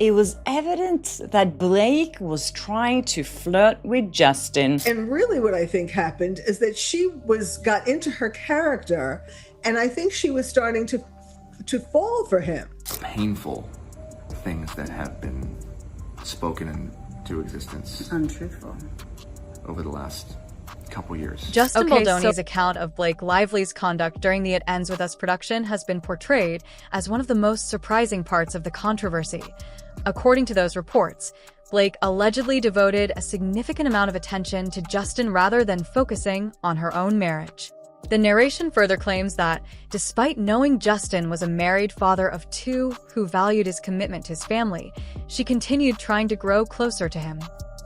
it was evident that Blake was trying to flirt with Justin. And really what I think happened is that she got into her character, and I think she was starting to fall for him. Painful things that have been spoken into existence. Untruthful. Over the last couple years. Justin Baldoni's account of Blake Lively's conduct during the It Ends With Us production has been portrayed as one of the most surprising parts of the controversy. According to those reports, Blake allegedly devoted a significant amount of attention to Justin rather than focusing on her own marriage. The narration further claims that, despite knowing Justin was a married father of two who valued his commitment to his family, she continued trying to grow closer to him.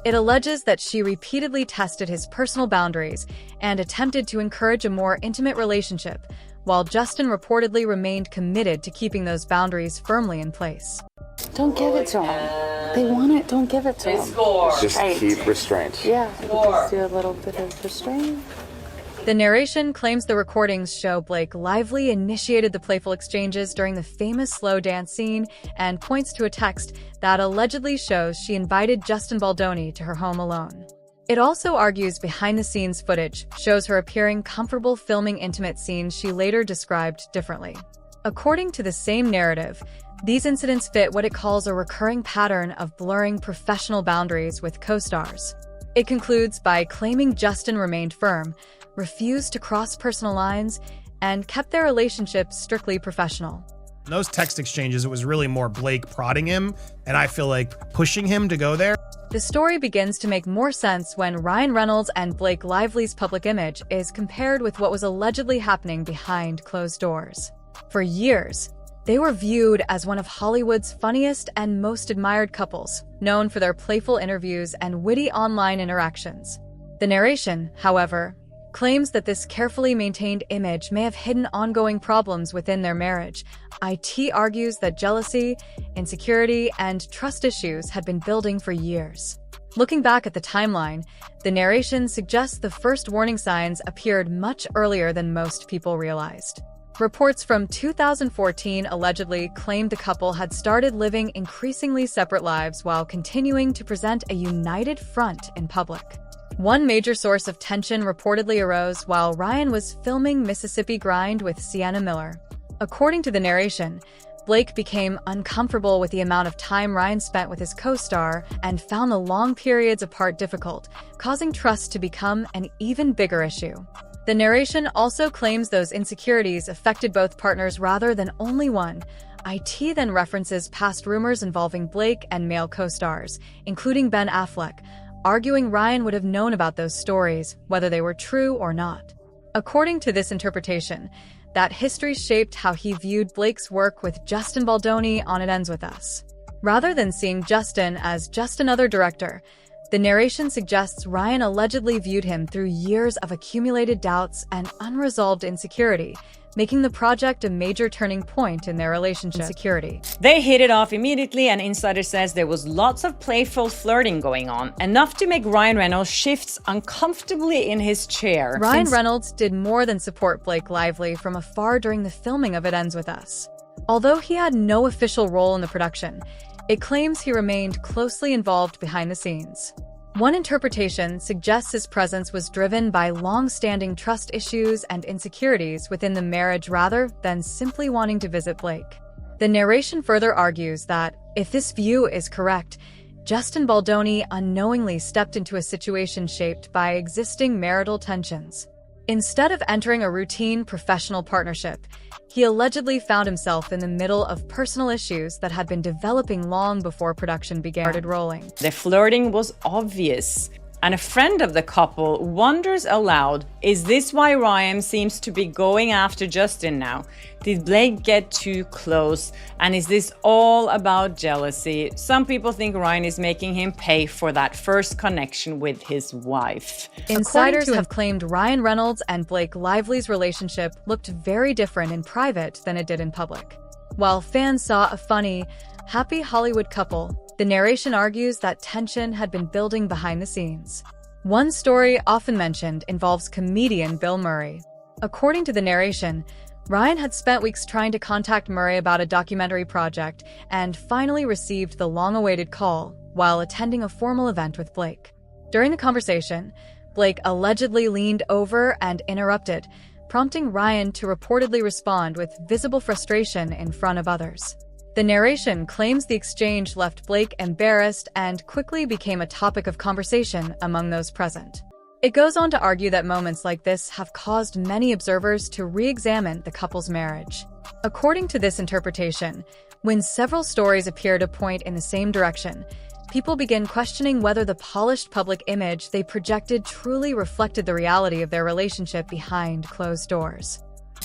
It alleges that she repeatedly tested his personal boundaries and attempted to encourage a more intimate relationship, while Justin reportedly remained committed to keeping those boundaries firmly in place. Don't give it to them. They want it, don't give it to them. Just keep restraint. Yeah, just do a little bit of restraint. The narration claims the recordings show Blake Lively initiated the playful exchanges during the famous slow dance scene and points to a text that allegedly shows she invited Justin Baldoni to her home alone. It also argues behind-the-scenes footage shows her appearing comfortable filming intimate scenes she later described differently. According to the same narrative, these incidents fit what it calls a recurring pattern of blurring professional boundaries with co-stars. It concludes by claiming Justin remained firm, refused to cross personal lines, and kept their relationship strictly professional. In those text exchanges, it was really more Blake prodding him, and I feel like pushing him to go there. The story begins to make more sense when Ryan Reynolds and Blake Lively's public image is compared with what was allegedly happening behind closed doors. For years, they were viewed as one of Hollywood's funniest and most admired couples, known for their playful interviews and witty online interactions. The narration, however, claims that this carefully maintained image may have hidden ongoing problems within their marriage. IT argues that jealousy, insecurity, and trust issues had been building for years. Looking back at the timeline, the narration suggests the first warning signs appeared much earlier than most people realized. Reports from 2014 allegedly claimed the couple had started living increasingly separate lives while continuing to present a united front in public. One major source of tension reportedly arose while Ryan was filming Mississippi Grind with Sienna Miller. According to the narration, Blake became uncomfortable with the amount of time Ryan spent with his co-star and found the long periods apart difficult, causing trust to become an even bigger issue. The narration also claims those insecurities affected both partners rather than only one. IT then references past rumors involving Blake and male co-stars, including Ben Affleck, arguing Ryan would have known about those stories, whether they were true or not. According to this interpretation, that history shaped how he viewed Blake's work with Justin Baldoni on It Ends With Us. Rather than seeing Justin as just another director, the narration suggests Ryan allegedly viewed him through years of accumulated doubts and unresolved insecurity, making the project a major turning point in their relationship. They hit it off immediately, and Insider says there was lots of playful flirting going on, enough to make Ryan Reynolds shifts uncomfortably in his chair. Ryan Reynolds did more than support Blake Lively from afar during the filming of It Ends With Us. Although he had no official role in the production, it claims he remained closely involved behind the scenes. One interpretation suggests his presence was driven by long-standing trust issues and insecurities within the marriage rather than simply wanting to visit Blake. The narration further argues that, if this view is correct, Justin Baldoni unknowingly stepped into a situation shaped by existing marital tensions. Instead of entering a routine professional partnership, he allegedly found himself in the middle of personal issues that had been developing long before production began rolling. The flirting was obvious, and a friend of the couple wonders aloud, is this why Ryan seems to be going after Justin now? Did Blake get too close? And is this all about jealousy? Some people think Ryan is making him pay for that first connection with his wife. Insiders have claimed Ryan Reynolds and Blake Lively's relationship looked very different in private than it did in public. While fans saw a funny, happy Hollywood couple, the narration argues that tension had been building behind the scenes. One story often mentioned involves comedian Bill Murray. According to the narration, Ryan had spent weeks trying to contact Murray about a documentary project and finally received the long-awaited call while attending a formal event with Blake. During the conversation, Blake allegedly leaned over and interrupted, prompting Ryan to reportedly respond with visible frustration in front of others. The narration claims the exchange left Blake embarrassed and quickly became a topic of conversation among those present. It goes on to argue that moments like this have caused many observers to re-examine the couple's marriage. According to this interpretation, when several stories appear to point in the same direction, people begin questioning whether the polished public image they projected truly reflected the reality of their relationship behind closed doors.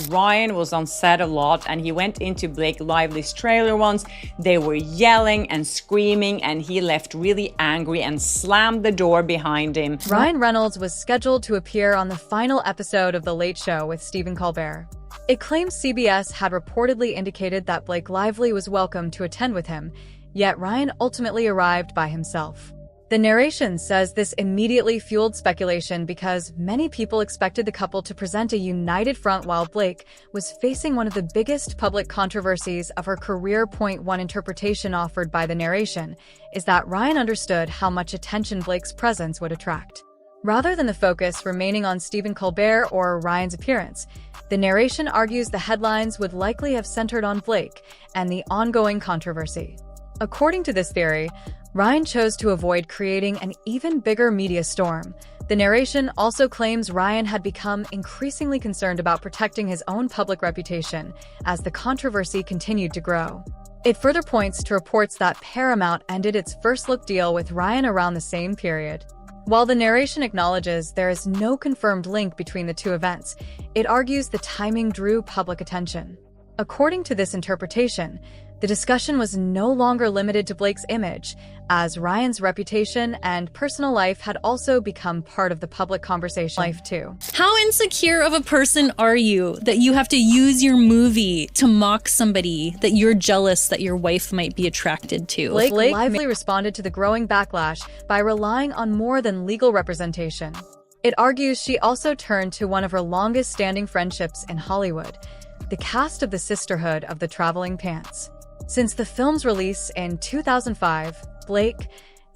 Ryan was on set a lot and he went into Blake Lively's trailer once. They were yelling and screaming and he left really angry and slammed the door behind him. Ryan Reynolds was scheduled to appear on the final episode of The Late Show with Stephen Colbert. It claims CBS had reportedly indicated that Blake Lively was welcome to attend with him, yet Ryan ultimately arrived by himself. The narration says this immediately fueled speculation because many people expected the couple to present a united front while Blake was facing one of the biggest public controversies of her career. One interpretation offered by the narration is that Ryan understood how much attention Blake's presence would attract. Rather than the focus remaining on Stephen Colbert or Ryan's appearance, the narration argues the headlines would likely have centered on Blake and the ongoing controversy. According to this theory, Ryan chose to avoid creating an even bigger media storm. The narration also claims Ryan had become increasingly concerned about protecting his own public reputation as the controversy continued to grow. It further points to reports that Paramount ended its first-look deal with Ryan around the same period. While the narration acknowledges there is no confirmed link between the two events, it argues the timing drew public attention. According to this interpretation, the discussion was no longer limited to Blake's image, as Ryan's reputation and personal life had also become part of the public conversation life too. How insecure of a person are you that you have to use your movie to mock somebody that you're jealous that your wife might be attracted to? Blake Lively responded to the growing backlash by relying on more than legal representation. It argues she also turned to one of her longest-standing friendships in Hollywood, the cast of The Sisterhood of the Traveling Pants. Since the film's release in 2005, Blake,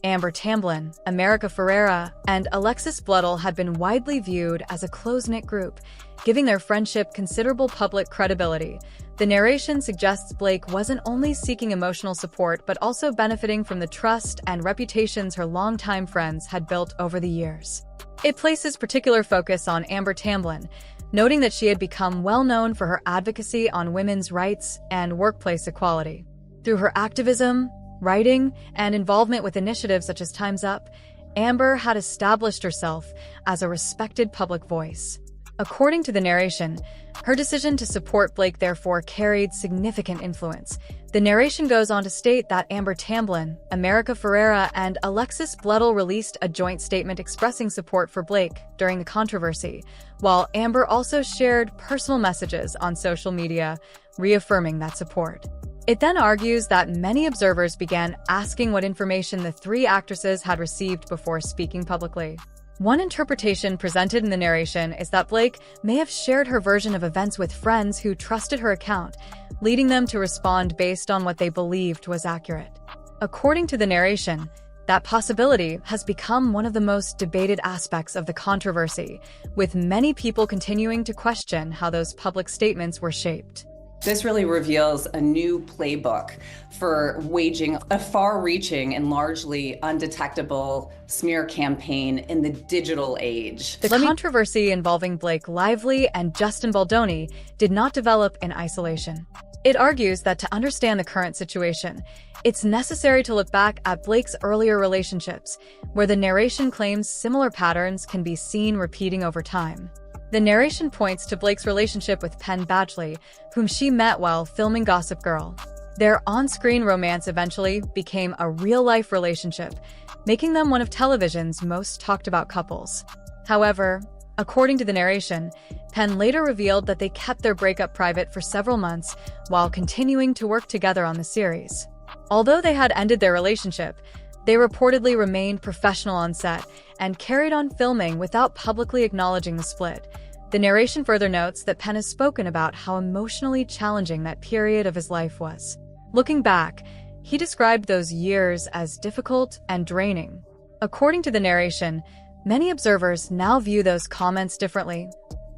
Amber Tamblyn, America Ferrera, and Alexis Bledel had been widely viewed as a close-knit group, giving their friendship considerable public credibility. The narration suggests Blake wasn't only seeking emotional support but also benefiting from the trust and reputations her longtime friends had built over the years. It places particular focus on Amber Tamblyn, noting that she had become well known for her advocacy on women's rights and workplace equality. Through her activism, writing, and involvement with initiatives such as Time's Up, Amber had established herself as a respected public voice. According to the narration, her decision to support Blake therefore carried significant influence. The narration goes on to state that Amber Tamblyn, America Ferrera, and Alexis Bledel released a joint statement expressing support for Blake during the controversy, while Amber also shared personal messages on social media, reaffirming that support. It then argues that many observers began asking what information the three actresses had received before speaking publicly. One interpretation presented in the narration is that Blake may have shared her version of events with friends who trusted her account, leading them to respond based on what they believed was accurate. According to the narration, that possibility has become one of the most debated aspects of the controversy, with many people continuing to question how those public statements were shaped. This really reveals a new playbook for waging a far-reaching and largely undetectable smear campaign in the digital age. The controversy involving Blake Lively and Justin Baldoni did not develop in isolation. It argues that to understand the current situation, it's necessary to look back at Blake's earlier relationships, where the narration claims similar patterns can be seen repeating over time. The narration points to Blake's relationship with Penn Badgley, whom she met while filming Gossip Girl. Their on-screen romance eventually became a real-life relationship, making them one of television's most talked-about couples. However, according to the narration, Penn later revealed that they kept their breakup private for several months while continuing to work together on the series. Although they had ended their relationship, they reportedly remained professional on set and carried on filming without publicly acknowledging the split. The narration further notes that Penn has spoken about how emotionally challenging that period of his life was. Looking back, he described those years as difficult and draining. According to the narration, many observers now view those comments differently,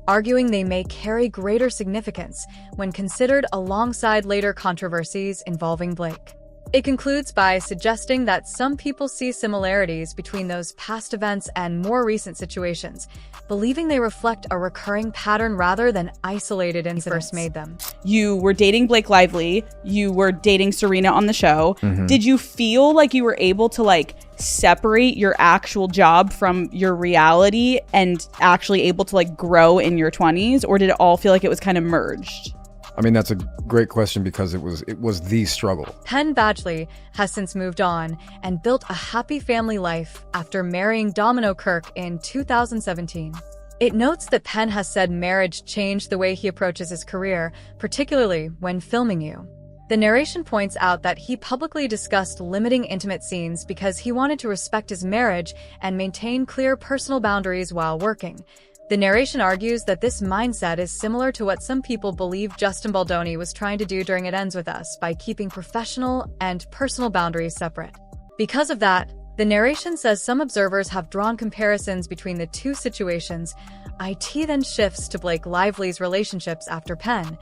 arguing they may carry greater significance when considered alongside later controversies involving Blake. It concludes by suggesting that some people see similarities between those past events and more recent situations, believing they reflect a recurring pattern rather than isolated incidents. First made them. You were dating Blake Lively, you were dating Serena on the show. Did you feel like you were able to like separate your actual job from your reality and actually able to like grow in your 20s, or did it all feel like it was kind of merged? I mean, that's a great question because it was the struggle. Penn Badgley has since moved on and built a happy family life after marrying Domino Kirk in 2017. It notes that Penn has said marriage changed the way he approaches his career, particularly when filming You. The narration points out that he publicly discussed limiting intimate scenes because he wanted to respect his marriage and maintain clear personal boundaries while working. The narration argues that this mindset is similar to what some people believe Justin Baldoni was trying to do during It Ends With Us by keeping professional and personal boundaries separate. Because of that, the narration says some observers have drawn comparisons between the two situations. IT then shifts to Blake Lively's relationships after Penn,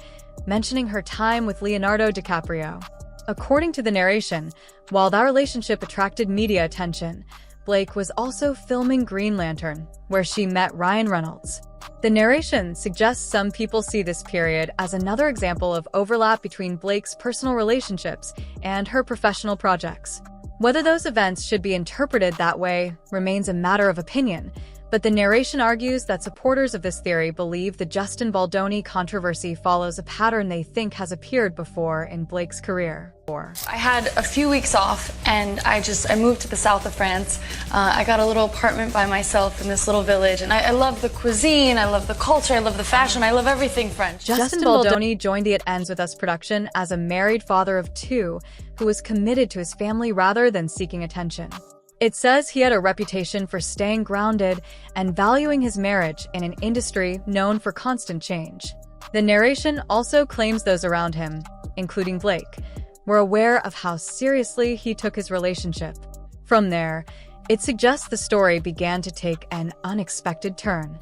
mentioning her time with Leonardo DiCaprio. According to the narration, while that relationship attracted media attention, Blake was also filming Green Lantern, where she met Ryan Reynolds. The narration suggests some people see this period as another example of overlap between Blake's personal relationships and her professional projects. Whether those events should be interpreted that way remains a matter of opinion, but the narration argues that supporters of this theory believe the Justin Baldoni controversy follows a pattern they think has appeared before in Blake's career. I had a few weeks off and I moved to the south of France. I got a little apartment by myself in this little village, and I love the cuisine, I love the culture, I love the fashion, I love everything French. Justin Baldoni joined the It Ends With Us production as a married father of two who was committed to his family rather than seeking attention. It says he had a reputation for staying grounded and valuing his marriage in an industry known for constant change. The narration also claims those around him, including Blake, were aware of how seriously he took his relationship. From there, it suggests the story began to take an unexpected turn.